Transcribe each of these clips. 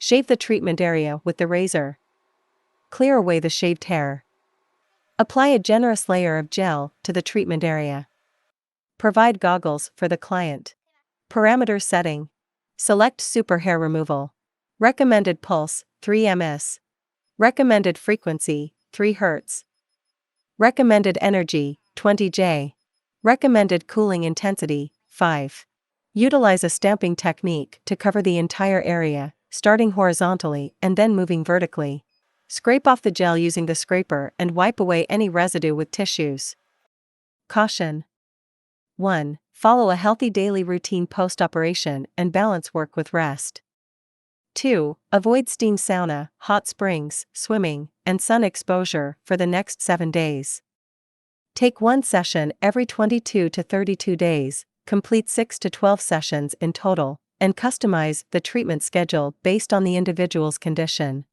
Shave the treatment area with the razor. Clear away the shaved hair. Apply a generous layer of gel to the treatment area. Provide goggles for the client. Parameter setting. Select super hair removal. Recommended pulse, 3 ms. Recommended frequency, 3 Hz. Recommended energy, 20 J. Recommended cooling intensity, 5. Utilize a stamping technique to cover the entire area, starting horizontally and then moving vertically. Scrape off the gel using the scraper and wipe away any residue with tissues. Caution. 1. Follow a healthy daily routine post-operation and balance work with rest. 2. Avoid steam sauna, hot springs, swimming, and sun exposure for the next 7 days. Take one session every 22 to 32 days, complete 6 to 12 sessions in total, and customize the treatment schedule based on the individual's condition.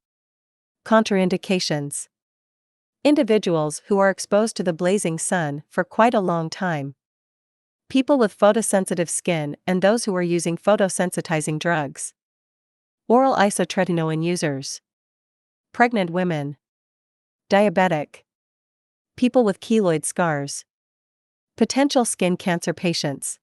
Contraindications. Individuals who are exposed to the blazing sun for quite a long time. People with photosensitive skin and those who are using photosensitizing drugs. Oral isotretinoin users. Pregnant women. Diabetic. People with keloid scars. Potential skin cancer patients.